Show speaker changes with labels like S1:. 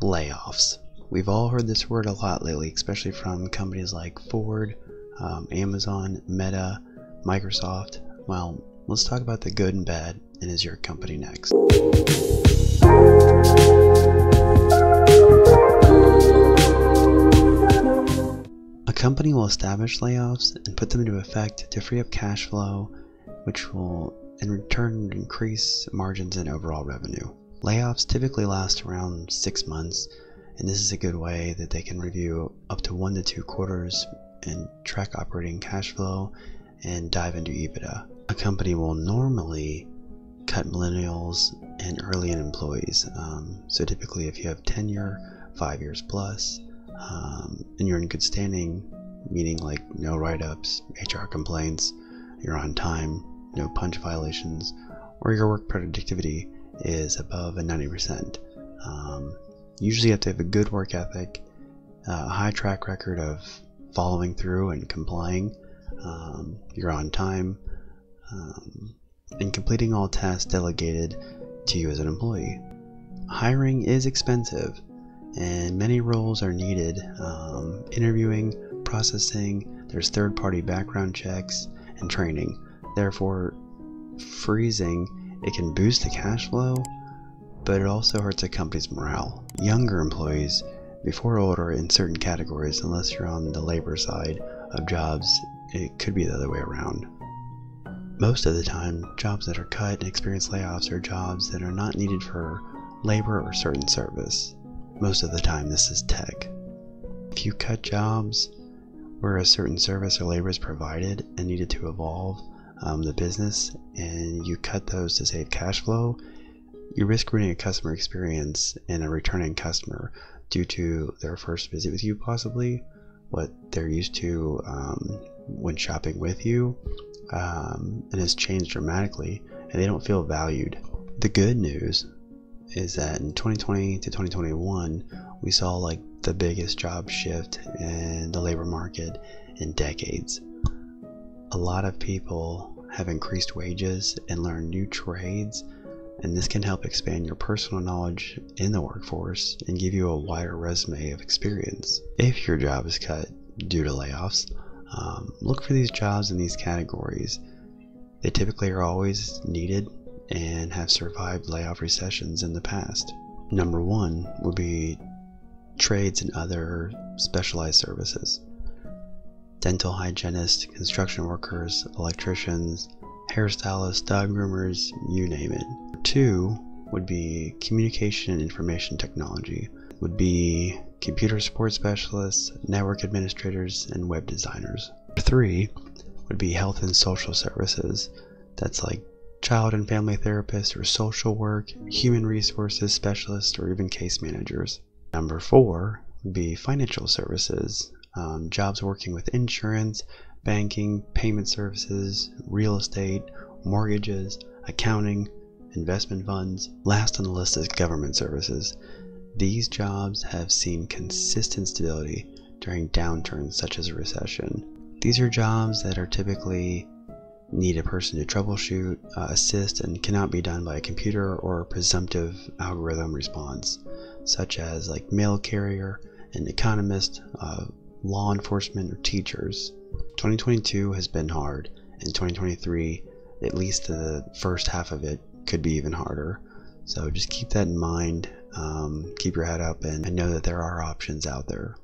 S1: Layoffs. We've all heard this word a lot lately, especially from companies like Ford, Amazon, Meta, Microsoft. Well, let's talk about the good and bad, and is your company next? A company will establish layoffs and put them into effect to free up cash flow, which will in return increase margins and overall revenue. Layoffs typically last around 6 months, and this is a good way that they can review up to 1 to 2 quarters and track operating cash flow and dive into EBITDA. A company will normally cut millennials and early-in employees. So typically if you have tenure, 5 years plus, and you're in good standing, meaning like no write-ups, HR complaints, you're on time, no punch violations, or your work productivity is above a 90%. Usually you have to have a good work ethic, a high track record of following through and complying, you're on time, and completing all tasks delegated to you as an employee. Hiring is expensive, and many roles are needed. Interviewing, processing, there's third-party background checks, and training. Therefore, freezing, it can boost the cash flow, but it also hurts a company's morale. Younger employees, before older in certain categories, unless you're on the labor side of jobs, it could be the other way around. Most of the time, jobs that are cut and experience layoffs are jobs that are not needed for labor or certain service. Most of the time this is tech. If you cut jobs where a certain service or labor is provided and needed to evolve the business, and you cut those to save cash flow, you risk ruining a customer experience and a returning customer due to their first visit with you, possibly what they're used to when shopping with you, and has changed dramatically, and they don't feel valued. The good news is that in 2020 to 2021 we saw like the biggest job shift in the labor market in decades. A lot of people have increased wages and learned new trades, and this can help expand your personal knowledge in the workforce and give you a wider resume of experience. If your job is cut due to layoffs, look for these jobs in these categories. They typically are always needed and have survived layoff recessions in the past. Number 1 would be trades and other specialized services. Dental hygienists, construction workers, electricians, hairstylists, dog groomers, you name it. 2 would be communication and information technology, would be computer support specialists, network administrators, and web designers. 3 would be health and social services. That's like child and family therapists or social work, human resources specialists, or even case managers. Number 4 would be financial services, jobs working with insurance, banking, payment services, real estate, mortgages, accounting, investment funds. Last on the list is government services. These jobs have seen consistent stability during downturns such as a recession. These are jobs that are typically need a person to troubleshoot, assist, and cannot be done by a computer or a presumptive algorithm response, such as like mail carrier, an economist, law enforcement, or teachers. 2022 has been hard, and 2023, at least the first half of it, could be even harder. So just keep that in mind, keep your head up, and know that there are options out there.